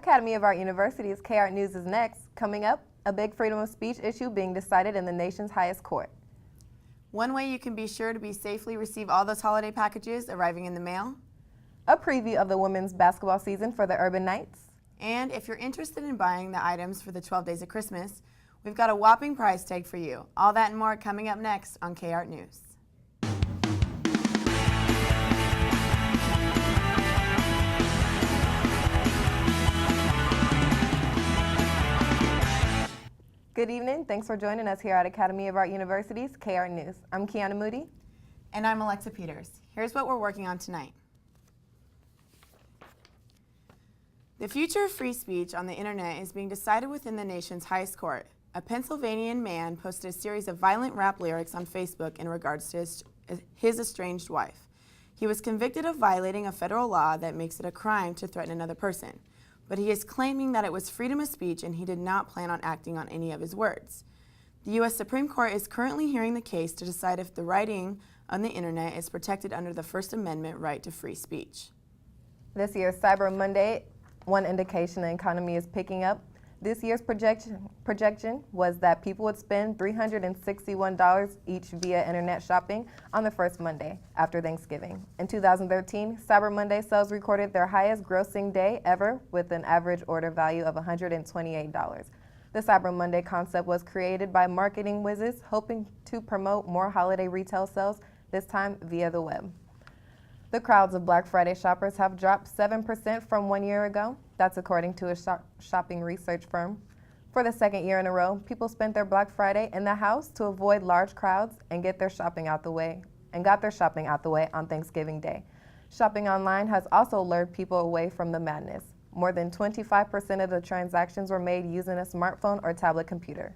Academy of Art University's K-Art News is next. Coming up, a big freedom of speech issue being decided in the nation's highest court. One way you can be sure to safely receive all those holiday packages arriving in the mail. A preview of the women's basketball season for the Urban Knights. And if you're interested in buying the items for the 12 Days of Christmas, we've got a whopping price tag for you. All that and more coming up next on K-Art News. Good evening. Thanks for joining us here at Academy of Art University's K-Art News. I'm Kiana Moody. And I'm Alexa Peters. Here's what we're working on tonight. The future of free speech on the internet is being decided within the nation's highest court. A Pennsylvanian man posted a series of violent rap lyrics on Facebook in regards to his estranged wife. He was convicted of violating a federal law that makes it a crime to threaten another person. But he is claiming that it was freedom of speech and he did not plan on acting on any of his words. The U.S. Supreme Court is currently hearing the case to decide if the writing on the internet is protected under the First Amendment right to free speech. This year's Cyber Monday, one indication the economy is picking up. This year's projection was that people would spend $361 each via internet shopping on the first Monday after Thanksgiving. In 2013, Cyber Monday sales recorded their highest grossing day ever with an average order value of $128. The Cyber Monday concept was created by marketing whizzes hoping to promote more holiday retail sales, this time via the web. The crowds of Black Friday shoppers have dropped 7% from 1 year ago. That's according to a shopping research firm. For the second year in a row, people spent their Black Friday in the house to avoid large crowds and got their shopping out the way on Thanksgiving Day. Shopping online has also lured people away from the madness. More than 25% of the transactions were made using a smartphone or tablet computer.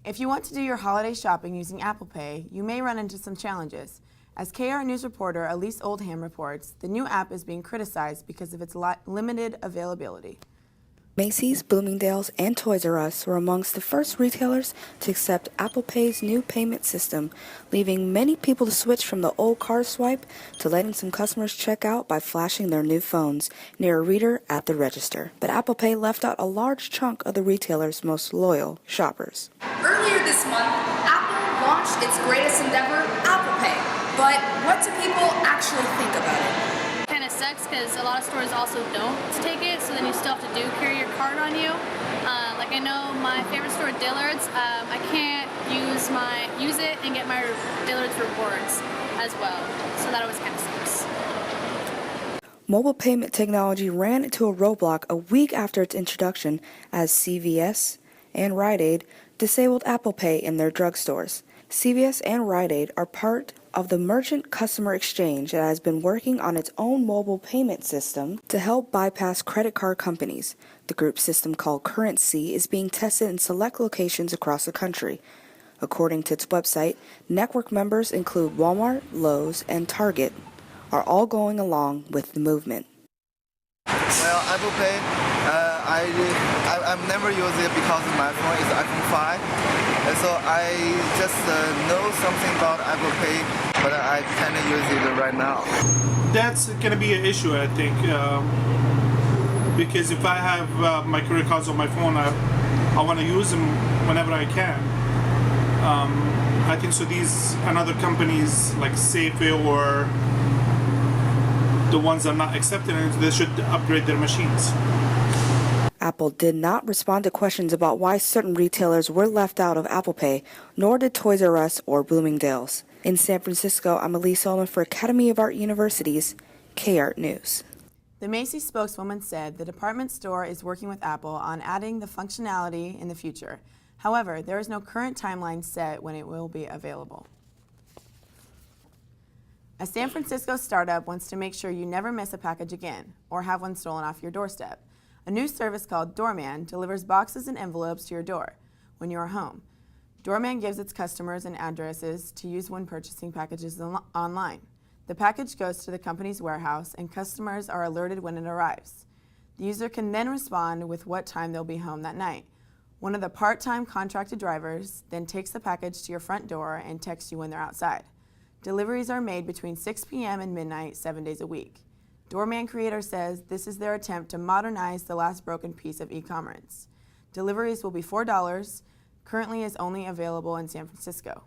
If you want to do your holiday shopping using Apple Pay, you may run into some challenges. As KR News reporter Elise Oldham reports, the new app is being criticized because of its limited availability. Macy's, Bloomingdale's, and Toys R Us were amongst the first retailers to accept Apple Pay's new payment system, leaving many people to switch from the old card swipe to letting some customers check out by flashing their new phones near a reader at the register. But Apple Pay left out a large chunk of the retailer's most loyal shoppers. Earlier this month, Apple launched its greatest endeavor, Apple Pay. But what do people actually think about it? Kind of sucks because a lot of stores also don't take it, so then you still have to carry your card on you. Like I know my favorite store, Dillard's, I can't use it and get my Dillard's rewards as well, so that always kind of sucks. Mobile payment technology ran into a roadblock a week after its introduction as CVS and Rite Aid disabled Apple Pay in their drugstores. CVS and Rite Aid are part of the Merchant Customer Exchange that has been working on its own mobile payment system to help bypass credit card companies. The group system called Currency is being tested in select locations across the country. According to its website, network members include Walmart, Lowe's, and Target are all going along with the movement. Well, Apple Pay, I've never used it because my phone is iPhone 5. And so I just know something about Apple Pay, but I kind of use it right now. That's going to be an issue, I think, because if I have my credit cards on my phone, I want to use them whenever I can. I think so these and other companies like Safeway or the ones that are not accepting it, they should upgrade their machines. Apple did not respond to questions about why certain retailers were left out of Apple Pay, nor did Toys R Us or Bloomingdale's. In San Francisco, I'm Elise Oldham for Academy of Art University's K-Art News. The Macy's spokeswoman said the department store is working with Apple on adding the functionality in the future. However, there is no current timeline set when it will be available. A San Francisco startup wants to make sure you never miss a package again or have one stolen off your doorstep. A new service called Doorman delivers boxes and envelopes to your door when you are home. Doorman gives its customers and addresses to use when purchasing packages online. The package goes to the company's warehouse and customers are alerted when it arrives. The user can then respond with what time they'll be home that night. One of the part-time contracted drivers then takes the package to your front door and texts you when they're outside. Deliveries are made between 6 p.m. and midnight, 7 days a week. Doorman creator says this is their attempt to modernize the last broken piece of e-commerce. Deliveries will be $4, currently is only available in San Francisco.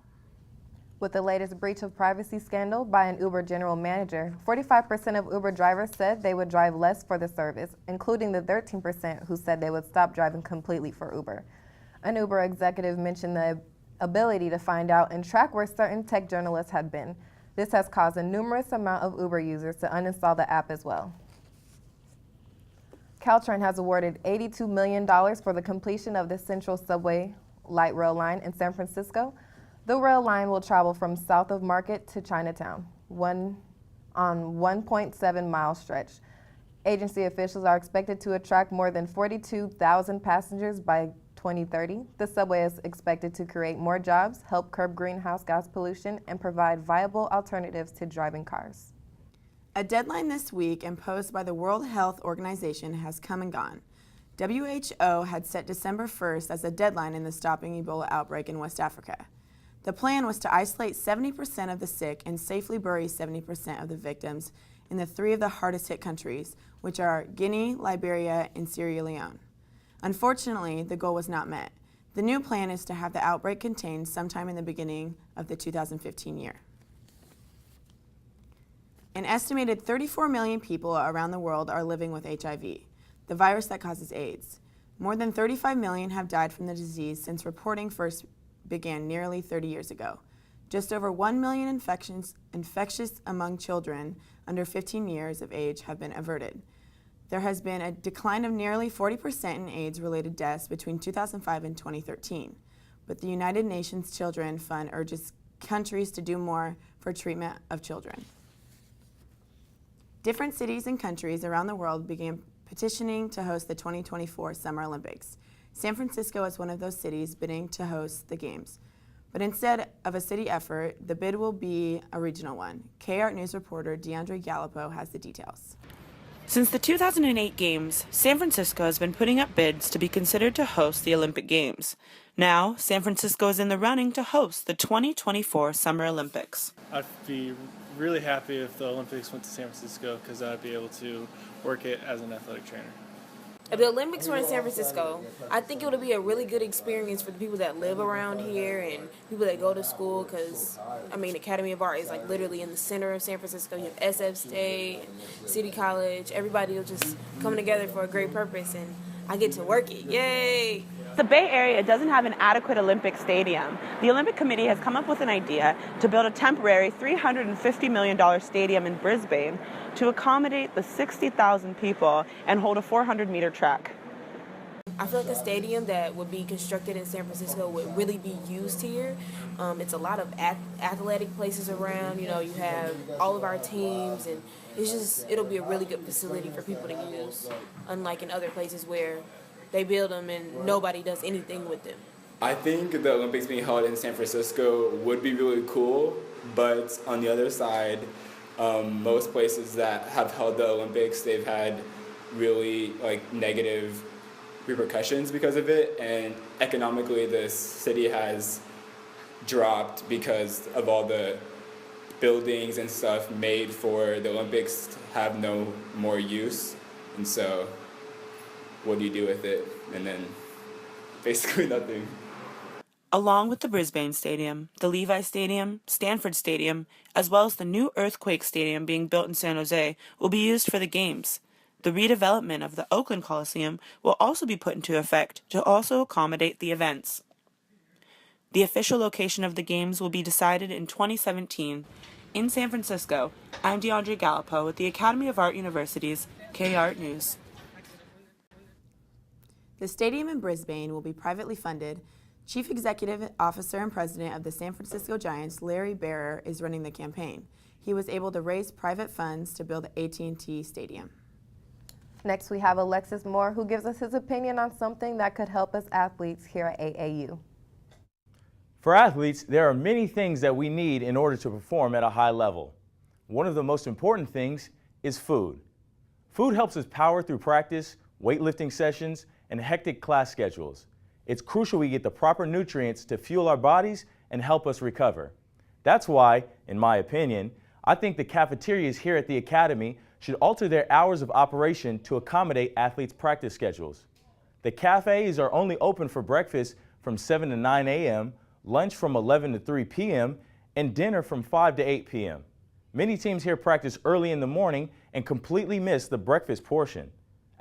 With the latest breach of privacy scandal by an Uber general manager, 45% of Uber drivers said they would drive less for the service, including the 13% who said they would stop driving completely for Uber. An Uber executive mentioned the ability to find out and track where certain tech journalists had been. This has caused a numerous amount of Uber users to uninstall the app as well. Caltrain has awarded $82 million for the completion of the Central Subway light rail line in San Francisco. The rail line will travel from south of Market to Chinatown, on 1.7-mile stretch. Agency officials are expected to attract more than 42,000 passengers by 2030. The subway is expected to create more jobs, help curb greenhouse gas pollution, and provide viable alternatives to driving cars. A deadline this week imposed by the World Health Organization has come and gone. WHO had set December 1st as a deadline in the stopping Ebola outbreak in West Africa. The plan was to isolate 70% of the sick and safely bury 70% of the victims in the three of the hardest hit countries, which are Guinea, Liberia, and Sierra Leone. Unfortunately, the goal was not met. The new plan is to have the outbreak contained sometime in the beginning of the 2015 year. An estimated 34 million people around the world are living with HIV, the virus that causes AIDS. More than 35 million have died from the disease since reporting first began nearly 30 years ago. Just over 1 million infectious among children under 15 years of age have been averted. There has been a decline of nearly 40% in AIDS-related deaths between 2005 and 2013, but the United Nations Children Fund urges countries to do more for treatment of children. Different cities and countries around the world began petitioning to host the 2024 Summer Olympics. San Francisco is one of those cities bidding to host the Games. But instead of a city effort, the bid will be a regional one. KART News reporter DeAndre Gallipo has the details. Since the 2008 Games, San Francisco has been putting up bids to be considered to host the Olympic Games. Now, San Francisco is in the running to host the 2024 Summer Olympics. I'd be really happy if the Olympics went to San Francisco because I'd be able to work it as an athletic trainer. If the Olympics were in San Francisco, I think it would be a really good experience for the people that live around here and people that go to school because, Academy of Art is like literally in the center of San Francisco. You have SF State, City College. Everybody will just come together for a great purpose, and I get to work it. Yay! The Bay Area doesn't have an adequate Olympic stadium. The Olympic Committee has come up with an idea to build a temporary $350 million stadium in Brisbane to accommodate the 60,000 people and hold a 400-meter track. I feel like a stadium that would be constructed in San Francisco would really be used here. It's a lot of athletic places around. You have all of our teams, and it'll be a really good facility for people to use, unlike in other places where they build them and nobody does anything with them. I think the Olympics being held in San Francisco would be really cool, but on the other side, most places that have held the Olympics, they've had really negative repercussions because of it, and economically this city has dropped because of all the buildings and stuff made for the Olympics have no more use, and so what do you do with it? And then basically nothing. Along with the Brisbane Stadium, the Levi Stadium, Stanford Stadium, as well as the new Earthquake Stadium being built in San Jose, will be used for the Games. The redevelopment of the Oakland Coliseum will also be put into effect to also accommodate the events. The official location of the Games will be decided in 2017. In San Francisco, I'm DeAndre Gallipo with the Academy of Art University's KART News. The stadium in Brisbane will be privately funded. Chief Executive Officer and President of the San Francisco Giants, Larry Barer, is running the campaign. He was able to raise private funds to build the AT&T Stadium. Next, we have Alexis Moore, who gives us his opinion on something that could help us athletes here at AAU. For athletes, there are many things that we need in order to perform at a high level. One of the most important things is food. Food helps us power through practice, weightlifting sessions, and hectic class schedules. It's crucial we get the proper nutrients to fuel our bodies and help us recover. That's why, in my opinion, I think the cafeterias here at the Academy should alter their hours of operation to accommodate athletes' practice schedules. The cafes are only open for breakfast from 7 to 9 a.m., lunch from 11 to 3 p.m., and dinner from 5 to 8 p.m. Many teams here practice early in the morning and completely miss the breakfast portion.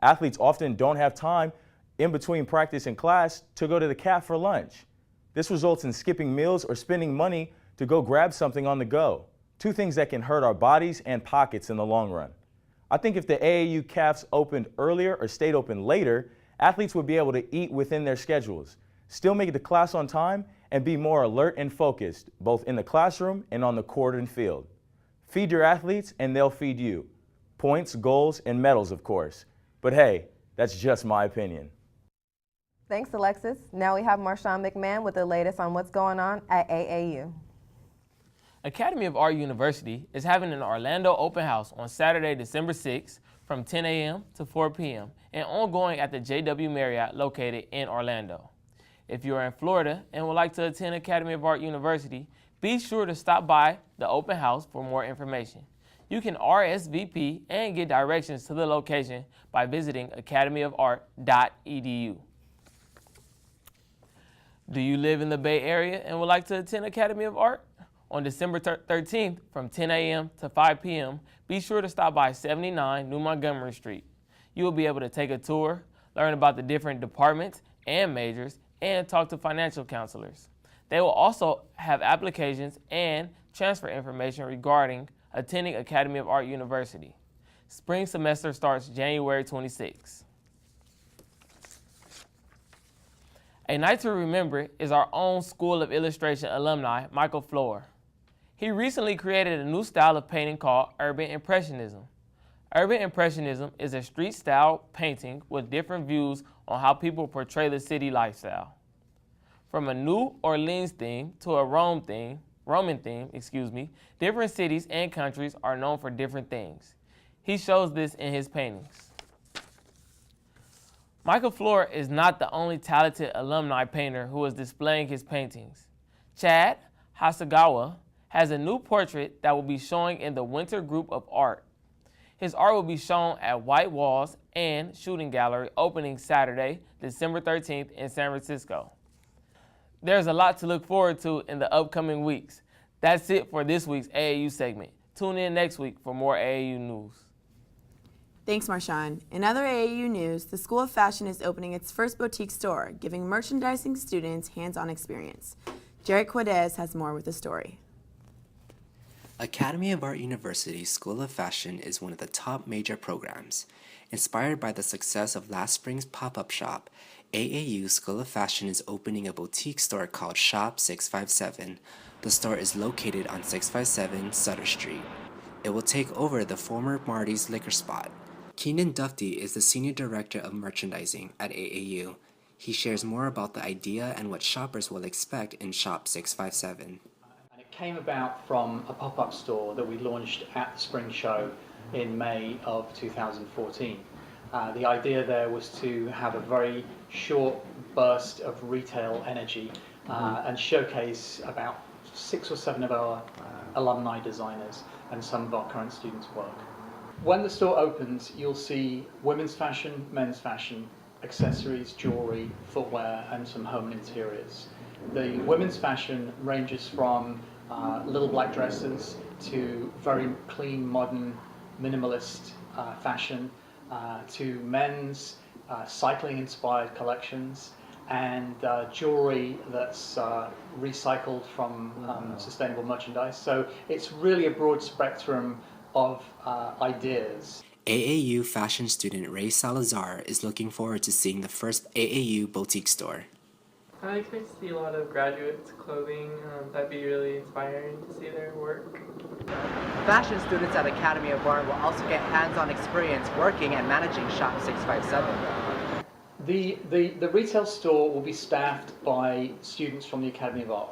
Athletes often don't have time in between practice and class to go to the caf for lunch. This results in skipping meals or spending money to go grab something on the go, two things that can hurt our bodies and pockets in the long run. I think if the AAU cafs opened earlier or stayed open later, athletes would be able to eat within their schedules, still make it to class on time, and be more alert and focused, both in the classroom and on the court and field. Feed your athletes and they'll feed you. Points, goals, and medals, of course. But hey, that's just my opinion. Thanks, Alexis. Now we have Marshawn McMahon with the latest on what's going on at AAU. Academy of Art University is having an Orlando open house on Saturday, December 6th from 10 a.m. to 4 p.m. and ongoing at the JW Marriott located in Orlando. If you are in Florida and would like to attend Academy of Art University, be sure to stop by the open house for more information. You can RSVP and get directions to the location by visiting academyofart.edu. Do you live in the Bay Area and would like to attend Academy of Art? On December 13th from 10 a.m. to 5 p.m., be sure to stop by 79 New Montgomery Street. You will be able to take a tour, learn about the different departments and majors, and talk to financial counselors. They will also have applications and transfer information regarding attending Academy of Art University. Spring semester starts January 26. A night to remember is our own School of Illustration alumni, Michael Flohr. He recently created a new style of painting called Urban Impressionism. Urban Impressionism is a street-style painting with different views on how people portray the city lifestyle. From a New Orleans theme to a Roman theme, different cities and countries are known for different things. He shows this in his paintings. Michael Flohr is not the only talented alumni painter who is displaying his paintings. Chad Hasagawa has a new portrait that will be showing in the Winter Group of Art. His art will be shown at White Walls and Shooting Gallery opening Saturday, December 13th in San Francisco. There's a lot to look forward to in the upcoming weeks. That's it for this week's AAU segment. Tune in next week for more AAU news. Thanks, Marshawn. In other AAU news, the School of Fashion is opening its first boutique store, giving merchandising students hands-on experience. Jarek Quadez has more with the story. Academy of Art University School of Fashion is one of the top major programs. Inspired by the success of last spring's pop-up shop, AAU School of Fashion is opening a boutique store called Shop 657. The store is located on 657 Sutter Street. It will take over the former Marty's liquor spot. Keenan Dufty is the Senior Director of Merchandising at AAU. He shares more about the idea and what shoppers will expect in Shop 657. And it came about from a pop-up store that we launched at the Spring Show in May of 2014. The idea there was to have a very short burst of retail energy and showcase about 6 or 7 of our alumni designers and some of our current students' work. When the store opens, you'll see women's fashion, men's fashion, accessories, jewelry, footwear, and some home interiors. The women's fashion ranges from little black dresses to very clean, modern, minimalist fashion, to men's cycling-inspired collections, and jewelry that's recycled from sustainable merchandise. So it's really a broad spectrum of ideas. AAU fashion student Ray Salazar is looking forward to seeing the first AAU boutique store. I expect to see a lot of graduates' clothing. That'd be really inspiring to see their work. Fashion students at Academy of Art will also get hands-on experience working and managing Shop 657. The retail store will be staffed by students from the Academy of Art.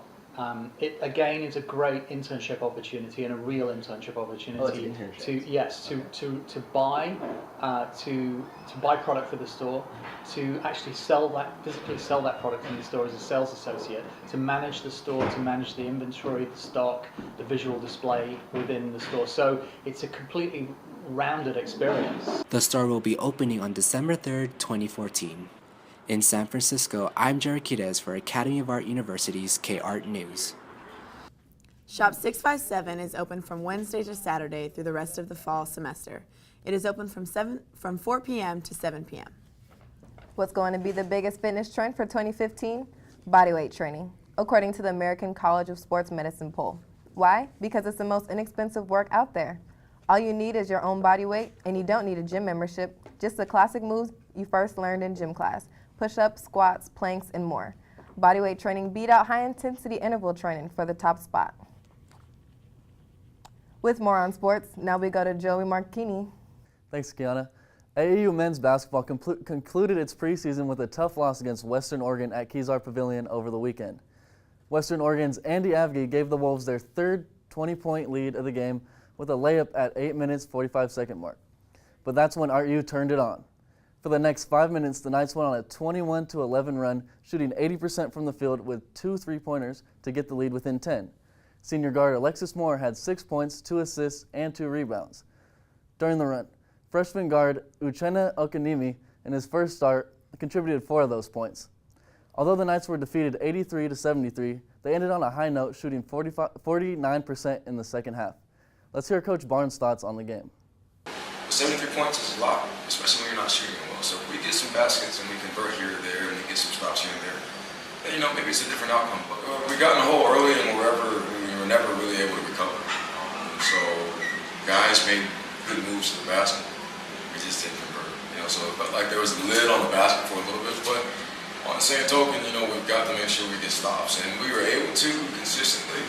It again is a great internship opportunity and a real internship opportunity to buy product for the store, to actually physically sell that product in the store as a sales associate, to manage the store, to manage the inventory, the stock, the visual display within the store. So it's a completely rounded experience. The store will be opening on December 3rd, 2014. In San Francisco, I'm Jared Quidez for Academy of Art University's K-Art News. Shop 657 is open from Wednesday to Saturday through the rest of the fall semester. It is open from 4 p.m. to 7 p.m. What's going to be the biggest fitness trend for 2015? Bodyweight training, according to the American College of Sports Medicine poll. Why? Because it's the most inexpensive work out there. All you need is your own body weight, and you don't need a gym membership, just the classic moves you first learned in gym class: push-ups, squats, planks, and more. Bodyweight training beat out high-intensity interval training for the top spot. With more on sports, now we go to Joey Marchini. Thanks, Kiana. AAU men's basketball concluded its preseason with a tough loss against Western Oregon at Kezar Pavilion over the weekend. Western Oregon's Andy Avgi gave the Wolves their third 20-point lead of the game with a layup at 8 minutes 45-second mark. But that's when RU turned it on. For the next 5 minutes, the Knights went on a 21-11 run, shooting 80% from the field with 2 3-pointers to get the lead within 10. Senior guard Alexis Moore had 6 points, 2 assists, and 2 rebounds. During the run, freshman guard Uchenna Okanimi, in his first start, contributed 4 of those points. Although the Knights were defeated 83-73, they ended on a high note, shooting 49% in the second half. Let's hear Coach Barnes' thoughts on the game. 73 points is a lot, especially when you're not shooting well. So if we get some baskets and we convert here or there and we get some stops here and there, then, maybe it's a different outcome. But we got in the hole early and we were never really able to recover. So guys made good moves to the basket. We just didn't convert. So it felt like there was a lid on the basket for a little bit. But on the same token, we've got to make sure we get stops. And we were able to consistently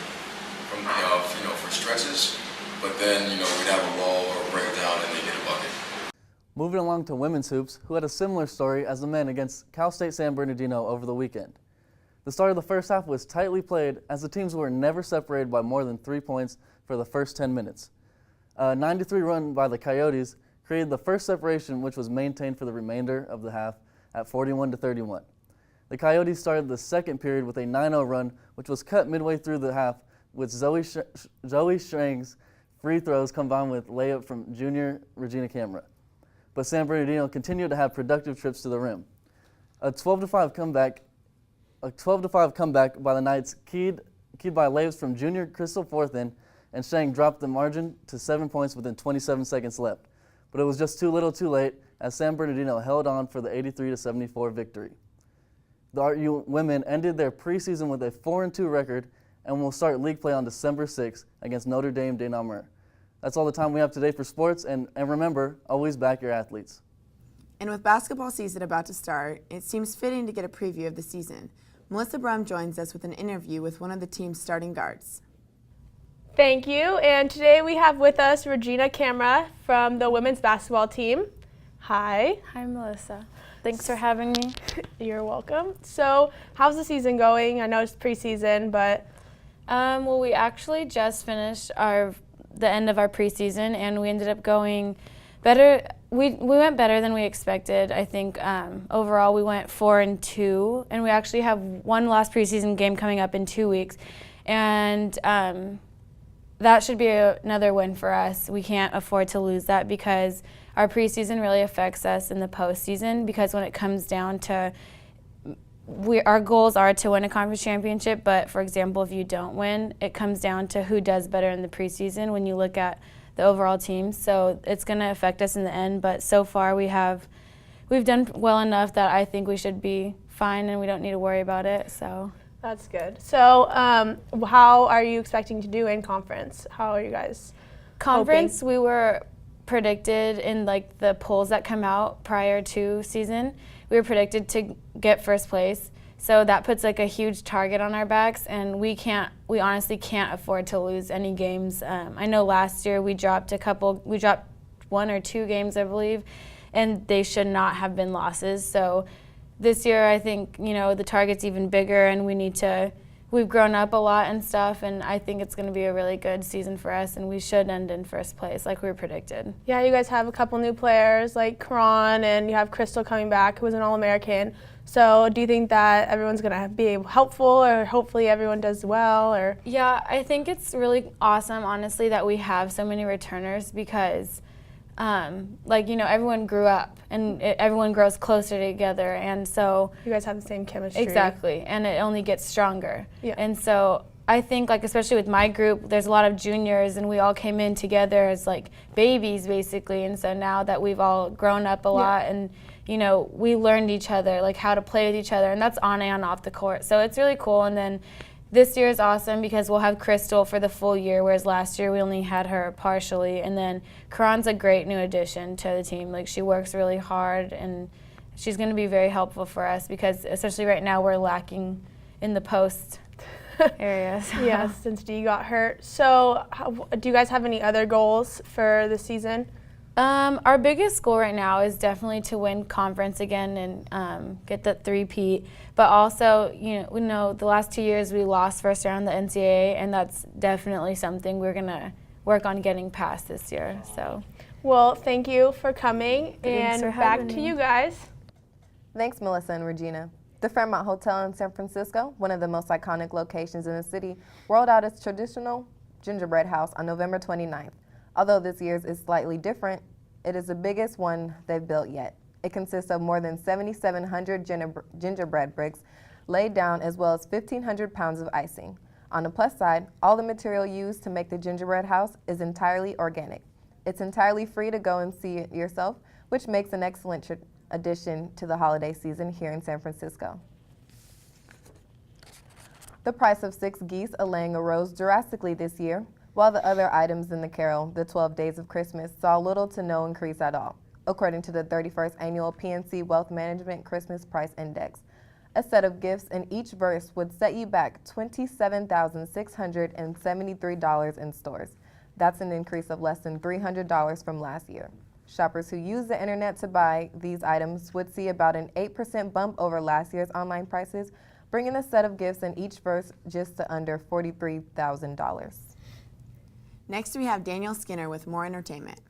from, for stretches. But then, we'd have a lull or a breakdown and they get a bucket. Moving along to women's hoops, who had a similar story as the men against Cal State San Bernardino over the weekend. The start of the first half was tightly played as the teams were never separated by more than 3 points for the first 10 minutes. A 9-3 run by the Coyotes created the first separation, which was maintained for the remainder of the half at 41-31. The Coyotes started the second period with a 9-0 run, which was cut midway through the half with Zoe Schrang's free throws combined with layup from junior Regina Camera. But San Bernardino continued to have productive trips to the rim. A 12-5 comeback by the Knights, keyed by layups from junior Crystal Forthin, and Shang dropped the margin to 7 points within 27 seconds left. But it was just too little too late as San Bernardino held on for the 83-74 victory. The RU women ended their preseason with a 4-2 record and will start league play on December 6th against Notre Dame de Namur. That's all the time we have today for sports, and remember, always back your athletes. And with basketball season about to start, it seems fitting to get a preview of the season. Melissa Brum joins us with an interview with one of the team's starting guards. Thank you, and today we have with us Regina Camera from the women's basketball team. Hi. Hi, Melissa. Thanks for having me. You're welcome. So, how's the season going? I know it's preseason, but... Well, we actually just finished the end of our preseason, and we ended up going better. We went better than we expected. I think overall we went 4-2, and we actually have one last preseason game coming up in 2 weeks, and that should be another win for us. We can't afford to lose that because our preseason really affects us in the postseason, because when it comes down to our goals are to win a conference championship, but for example, if you don't win, it comes down to who does better in the preseason when you look at the overall team. So it's going to affect us in the end, but so far we've done well enough that I think we should be fine and we don't need to worry about it. So that's good. So how are you expecting to do in conference? How are you guys conference hoping? We were predicted in the polls that come out prior to season. We were predicted to get first place, so that puts a huge target on our backs, and we honestly can't afford to lose any games. I know last year we dropped 1 or 2 games, I believe, and they should not have been losses. So this year I think the target's even bigger, and we've grown up a lot and stuff, and I think it's going to be a really good season for us, and we should end in first place like we were predicted. Yeah, you guys have a couple new players like Karan, and you have Crystal coming back, who was an All-American. So do you think that everyone's going to be helpful, or hopefully everyone does well? Or Yeah, I think it's really awesome, honestly, that we have so many returners, because like, you know, everyone grew up and everyone grows closer together, and so you guys have the same chemistry. Exactly, and it only gets stronger. Yeah. And so I think, like, especially with my group, there's a lot of juniors, and we all came in together as like babies basically, and so now that we've all grown up a lot, and you know, we learned each other, like how to play with each other, and that's on and off the court, so it's really cool. And then this year is awesome because we'll have Crystal for the full year, whereas last year we only had her partially. And then Karan's a great new addition to the team. Like, she works really hard, and she's going to be very helpful for us because, especially right now, we're lacking in the post areas. Yes, since Dee got hurt. So do you guys have any other goals for the season? Our biggest goal right now is definitely to win conference again and get the three-peat. But also, we know the last 2 years we lost first round in the NCAA, and that's definitely something we're gonna work on getting past this year. So, well, thank you for coming, Thanks and for back having to me. you guys. Thanks, Melissa and Regina. The Fairmont Hotel in San Francisco, one of the most iconic locations in the city, rolled out its traditional gingerbread house on November 29th. Although this year's is slightly different, it is the biggest one they've built yet. It consists of more than 7,700 gingerbread bricks laid down, as well as 1,500 pounds of icing. On the plus side, all the material used to make the gingerbread house is entirely organic. It's entirely free to go and see it yourself, which makes an excellent addition to the holiday season here in San Francisco. The price of 6 geese a-laying arose drastically this year, while the other items in the carol, the 12 Days of Christmas, saw little to no increase at all, according to the 31st Annual PNC Wealth Management Christmas Price Index. A set of gifts in each verse would set you back $27,673 in stores. That's an increase of less than $300 from last year. Shoppers who use the internet to buy these items would see about an 8% bump over last year's online prices, bringing the set of gifts in each verse just to under $43,000. Next, we have Daniel Skinner with more entertainment.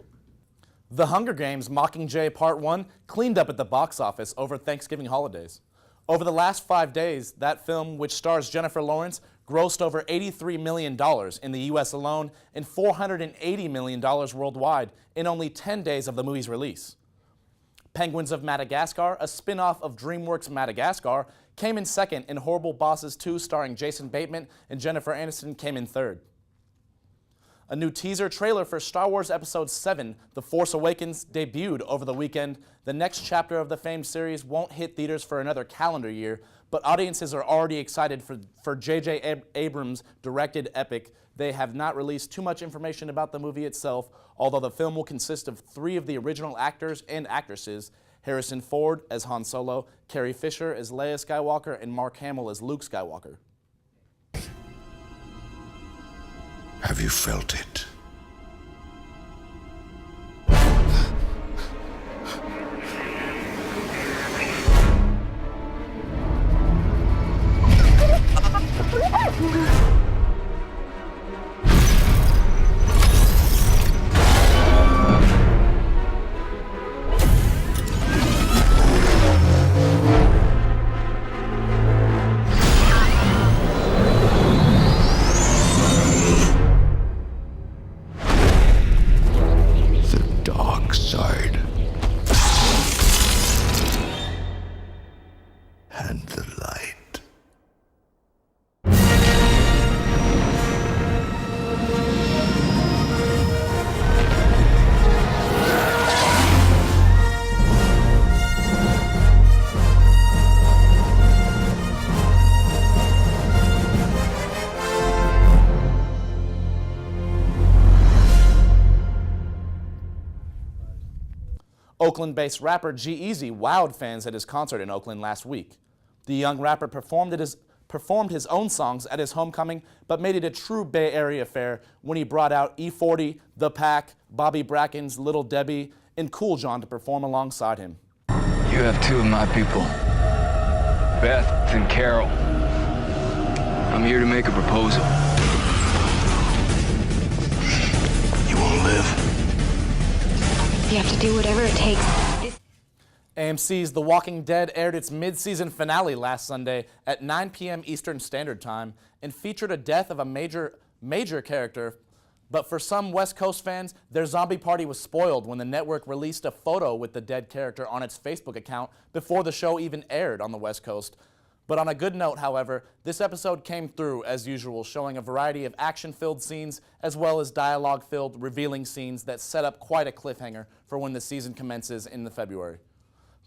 The Hunger Games Mockingjay Part 1 cleaned up at the box office over Thanksgiving holidays. Over the last 5 days, that film, which stars Jennifer Lawrence, grossed over $83 million in the U.S. alone and $480 million worldwide in only 10 days of the movie's release. Penguins of Madagascar, a spin-off of DreamWorks' Madagascar, came in second, and Horrible Bosses 2 starring Jason Bateman and Jennifer Aniston came in third. A new teaser trailer for Star Wars Episode 7, The Force Awakens, debuted over the weekend. The next chapter of the famed series won't hit theaters for another calendar year, but audiences are already excited for J.J. Abrams' directed epic. They have not released too much information about the movie itself, although the film will consist of 3 of the original actors and actresses: Harrison Ford as Han Solo, Carrie Fisher as Leia Skywalker, and Mark Hamill as Luke Skywalker. Have you felt it? Oakland-based rapper G-Eazy wowed fans at his concert in Oakland last week. The young rapper performed his own songs at his homecoming, but made it a true Bay Area affair when he brought out E40, The Pack, Bobby Bracken's Little Debbie, and Cool John to perform alongside him. You have 2 of my people, Beth and Carol. I'm here to make a proposal. You won't live. You have to do whatever it takes. AMC's The Walking Dead aired its mid-season finale last Sunday at 9 p.m. Eastern Standard Time and featured a death of a major character But for some West Coast fans, their zombie party was spoiled when the network released a photo with the dead character on its Facebook account before the show even aired on the West Coast. But on a good note, however, this episode came through as usual, showing a variety of action-filled scenes as well as dialogue-filled, revealing scenes that set up quite a cliffhanger for when the season commences in February.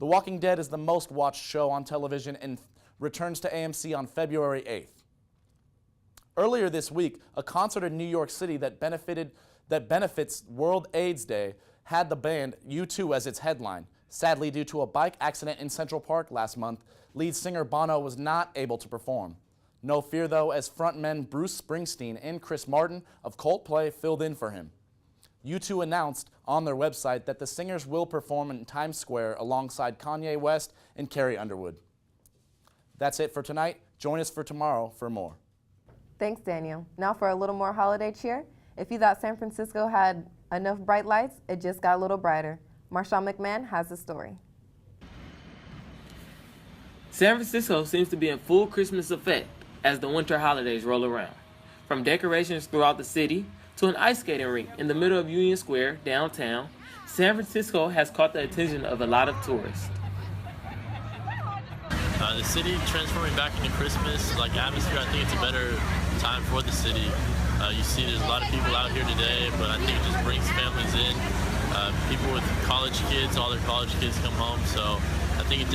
The Walking Dead is the most watched show on television and returns to AMC on February 8th. Earlier this week, a concert in New York City that benefits World AIDS Day had the band U2 as its headline. Sadly, due to a bike accident in Central Park last month, lead singer Bono was not able to perform. No fear, though, as frontmen Bruce Springsteen and Chris Martin of Coldplay filled in for him. U2 announced on their website that the singers will perform in Times Square alongside Kanye West and Carrie Underwood. That's it for tonight. Join us for tomorrow for more. Thanks, Daniel. Now for a little more holiday cheer. If you thought San Francisco had enough bright lights, it just got a little brighter. Marshawn McMahon has the story. San Francisco seems to be in full Christmas effect as the winter holidays roll around. From decorations throughout the city to an ice skating rink in the middle of Union Square downtown, San Francisco has caught the attention of a lot of tourists. The city transforming back into Christmas, like atmosphere, I think it's a better time for the city. You see there's a lot of people out here today, but I think it just brings families in. People with college kids, all their college kids come home, so I think it's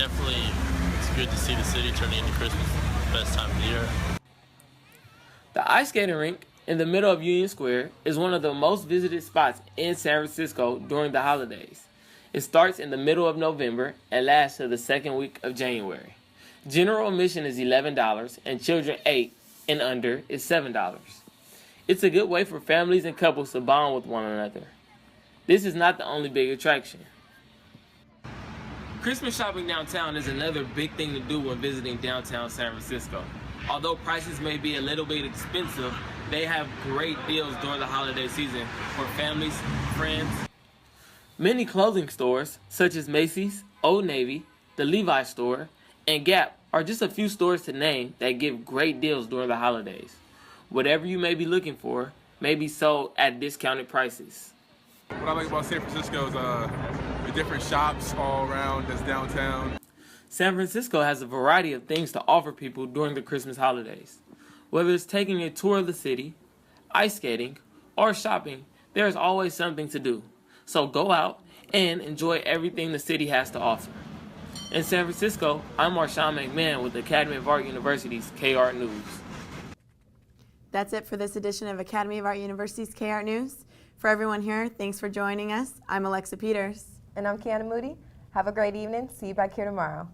good to see the city turning into Christmas, the best time of the year. The ice skating rink in the middle of Union Square is one of the most visited spots in San Francisco during the holidays. It starts in the middle of November and lasts to the second week of January. General admission is $11 and children 8 and under is $7. It's a good way for families and couples to bond with one another. This is not the only big attraction. Christmas shopping downtown is another big thing to do when visiting downtown San Francisco. Although prices may be a little bit expensive, they have great deals during the holiday season for families, friends. Many clothing stores, such as Macy's, Old Navy, the Levi's store, and Gap are just a few stores to name that give great deals during the holidays. Whatever you may be looking for may be sold at discounted prices. What I like about San Francisco is the different shops all around that's downtown. San Francisco has a variety of things to offer people during the Christmas holidays. Whether it's taking a tour of the city, ice skating, or shopping, there is always something to do. So go out and enjoy everything the city has to offer. In San Francisco, I'm Marshawn McMahon with Academy of Art University's KR News. That's it for this edition of Academy of Art University's KR News. For everyone here, thanks for joining us. I'm Alexa Peters. And I'm Kiana Moody. Have a great evening. See you back here tomorrow.